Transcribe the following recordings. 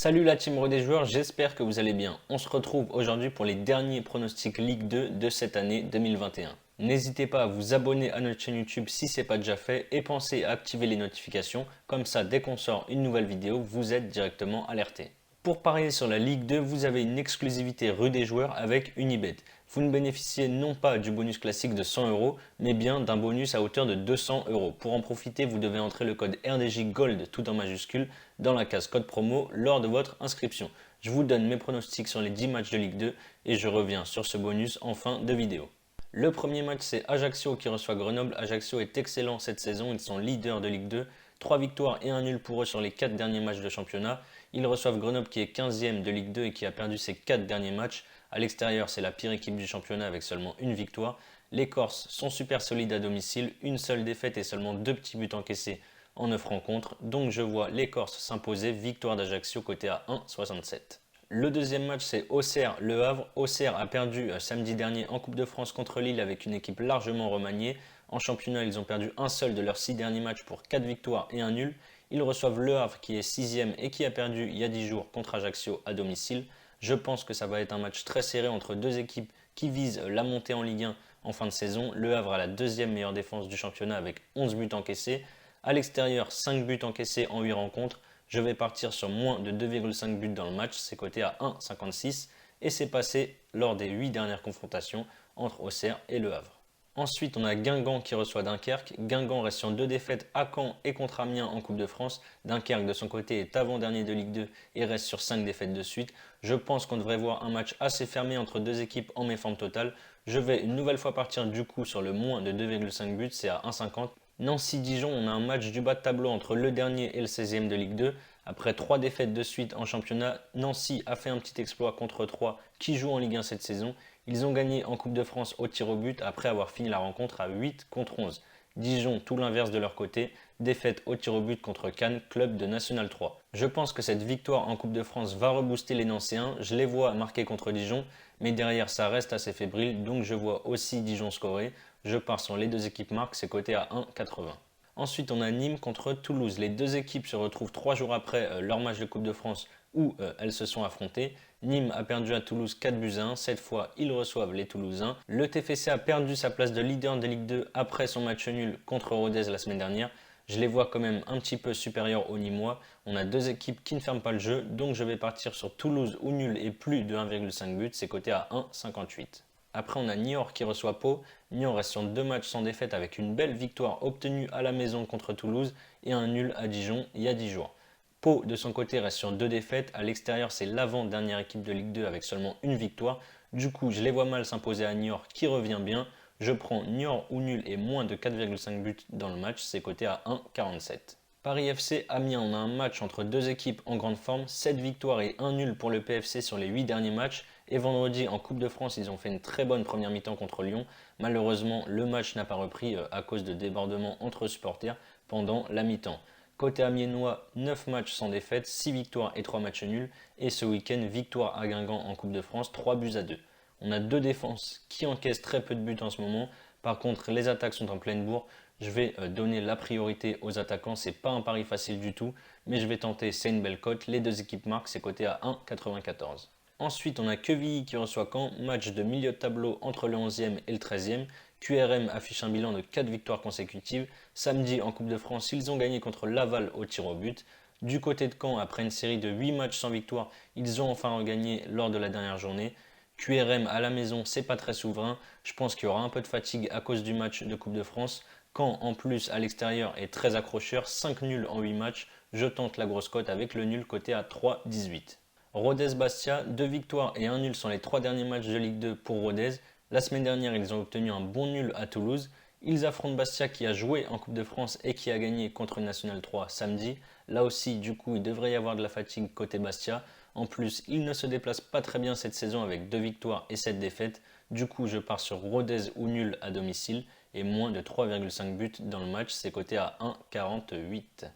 Salut la team des joueurs, j'espère que vous allez bien. On se retrouve aujourd'hui pour les derniers pronostics Ligue 2 de cette année 2021. N'hésitez pas à vous abonner à notre chaîne YouTube si ce n'est pas déjà fait et pensez à activer les notifications, comme ça dès qu'on sort une nouvelle vidéo, vous êtes directement alerté. Pour parier sur la Ligue 2, vous avez une exclusivité rue des joueurs avec Unibet. Vous ne bénéficiez non pas du bonus classique de 100 euros, mais bien d'un bonus à hauteur de 200 euros. Pour en profiter, vous devez entrer le code RDJ Gold tout en majuscule dans la case code promo lors de votre inscription. Je vous donne mes pronostics sur les 10 matchs de Ligue 2 et je reviens sur ce bonus en fin de vidéo. Le premier match, c'est Ajaccio qui reçoit Grenoble. Ajaccio est excellent cette saison, ils sont leaders de Ligue 2. 3 victoires et un nul pour eux sur les 4 derniers matchs de championnat. Ils reçoivent Grenoble qui est 15e de Ligue 2 et qui a perdu ses 4 derniers matchs. À l'extérieur, c'est la pire équipe du championnat avec seulement une victoire. Les Corses sont super solides à domicile, une seule défaite et seulement 2 petits buts encaissés en 9 rencontres. Donc je vois les Corses s'imposer, victoire d'Ajaccio côté à 1,67. Le deuxième match, c'est Auxerre-Le Havre. Auxerre a perdu samedi dernier en Coupe de France contre Lille avec une équipe largement remaniée. En championnat, ils ont perdu un seul de leurs 6 derniers matchs pour 4 victoires et un nul. Ils reçoivent Le Havre qui est 6e et qui a perdu il y a 10 jours contre Ajaccio à domicile. Je pense que ça va être un match très serré entre deux équipes qui visent la montée en Ligue 1 en fin de saison. Le Havre a la deuxième meilleure défense du championnat avec 11 buts encaissés. À l'extérieur, 5 buts encaissés en 8 rencontres. Je vais partir sur moins de 2,5 buts dans le match, c'est coté à 1,56 et c'est passé lors des 8 dernières confrontations entre Auxerre et Le Havre. Ensuite, on a Guingamp qui reçoit Dunkerque. Guingamp reste sur 2 défaites à Caen et contre Amiens en Coupe de France. Dunkerque, de son côté, est avant-dernier de Ligue 2 et reste sur 5 défaites de suite. Je pense qu'on devrait voir un match assez fermé entre deux équipes en méforme totale. Je vais une nouvelle fois partir du coup sur le moins de 2,5 buts, c'est à 1,50. Nancy-Dijon, on a un match du bas de tableau entre le dernier et le 16e de Ligue 2. Après 3 défaites de suite en championnat, Nancy a fait un petit exploit contre 3 qui joue en Ligue 1 cette saison. Ils ont gagné en Coupe de France au tir au but après avoir fini la rencontre à 8 contre 11. Dijon, tout l'inverse de leur côté, défaite au tir au but contre Cannes, club de National 3. Je pense que cette victoire en Coupe de France va rebooster les Nancéens. Je les vois marquer contre Dijon, mais derrière ça reste assez fébrile, donc je vois aussi Dijon scorer. Je pars sur les deux équipes marques, c'est coté à 1,80. Ensuite, on a Nîmes contre Toulouse. Les deux équipes se retrouvent 3 jours après leur match de Coupe de France où elles se sont affrontées. Nîmes a perdu à Toulouse 4 buts à 1. Cette fois, ils reçoivent les Toulousains. Le TFC a perdu sa place de leader de Ligue 2 après son match nul contre Rodez la semaine dernière. Je les vois quand même un petit peu supérieurs aux Nîmois. On a deux équipes qui ne ferment pas le jeu, donc je vais partir sur Toulouse ou nul et plus de 1,5 buts. C'est coté à 1,58. Après, on a Niort qui reçoit Pau. Niort reste sur 2 matchs sans défaite avec une belle victoire obtenue à la maison contre Toulouse et un nul à Dijon il y a 10 jours. Pau, de son côté, reste sur 2 défaites. À l'extérieur, c'est l'avant-dernière équipe de Ligue 2 avec seulement une victoire. Du coup, je les vois mal s'imposer à Niort qui revient bien. Je prends Niort ou nul et moins de 4,5 buts dans le match. C'est coté à 1,47. Paris FC Amiens, on a un match entre deux équipes en grande forme, 7 victoires et 1 nul pour le PFC sur les 8 derniers matchs. Et vendredi en Coupe de France, ils ont fait une très bonne première mi-temps contre Lyon. Malheureusement, le match n'a pas repris à cause de débordements entre supporters pendant la mi-temps. Côté amiénois, 9 matchs sans défaite, 6 victoires et 3 matchs nuls. Et ce week-end, victoire à Guingamp en Coupe de France, 3 buts à 2. On a deux défenses qui encaissent très peu de buts en ce moment. Par contre, les attaques sont en pleine bourre. Je vais donner la priorité aux attaquants. C'est pas un pari facile du tout, mais je vais tenter, c'est une belle cote. Les deux équipes marquent, c'est coté à 1,94. Ensuite, on a Quevilly qui reçoit Caen, match de milieu de tableau entre le 11e et le 13e. QRM affiche un bilan de 4 victoires consécutives. Samedi, en Coupe de France, ils ont gagné contre Laval au tir au but. Du côté de Caen, après une série de 8 matchs sans victoire, ils ont enfin regagné lors de la dernière journée. QRM à la maison, c'est pas très souverain. Je pense qu'il y aura un peu de fatigue à cause du match de Coupe de France. Caen, en plus, à l'extérieur, est très accrocheur. 5 nuls en 8 matchs. Je tente la grosse cote avec le nul coté à 3,18. Rodez-Bastia, 2 victoires et 1 nul sont les 3 derniers matchs de Ligue 2 pour Rodez. La semaine dernière, ils ont obtenu un bon nul à Toulouse. Ils affrontent Bastia qui a joué en Coupe de France et qui a gagné contre National 3 samedi. Là aussi, du coup, il devrait y avoir de la fatigue côté Bastia. En plus, ils ne se déplacent pas très bien cette saison avec 2 victoires et 7 défaites. Du coup, je pars sur Rodez ou nul à domicile et moins de 3,5 buts dans le match, c'est coté à 1,48.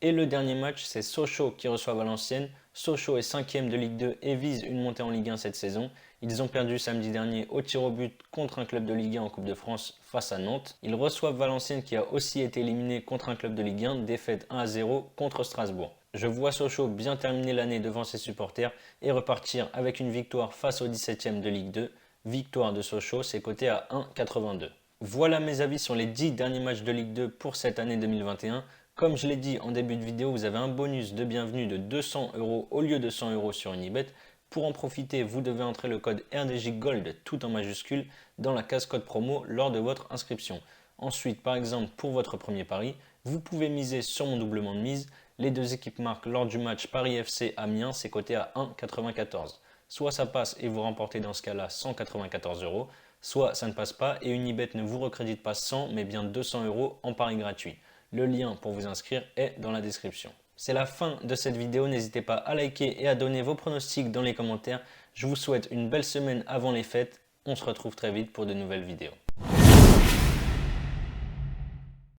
Et le dernier match, c'est Sochaux qui reçoit Valenciennes. Sochaux est 5e de Ligue 2 et vise une montée en Ligue 1 cette saison. Ils ont perdu samedi dernier au tir au but contre un club de Ligue 1 en Coupe de France face à Nantes. Ils reçoivent Valenciennes qui a aussi été éliminé contre un club de Ligue 1, défaite 1-0 contre Strasbourg. Je vois Sochaux bien terminer l'année devant ses supporters et repartir avec une victoire face au 17e de Ligue 2. Victoire de Sochaux, c'est coté à 1,82. Voilà mes avis sur les 10 derniers matchs de Ligue 2 pour cette année 2021. Comme je l'ai dit en début de vidéo, vous avez un bonus de bienvenue de 200 € au lieu de 100 € sur Unibet. Pour en profiter, vous devez entrer le code RDJ Gold tout en majuscule dans la case code promo lors de votre inscription. Ensuite, par exemple, pour votre premier pari, vous pouvez miser sur mon doublement de mise. Les deux équipes marquent lors du match Paris FC Amiens, c'est coté à 1,94. Soit ça passe et vous remportez dans ce cas-là 194 €, soit ça ne passe pas et Unibet ne vous recrédite pas 100 mais bien 200 € en pari gratuit. Le lien pour vous inscrire est dans la description. C'est la fin de cette vidéo, n'hésitez pas à liker et à donner vos pronostics dans les commentaires. Je vous souhaite une belle semaine avant les fêtes, on se retrouve très vite pour de nouvelles vidéos.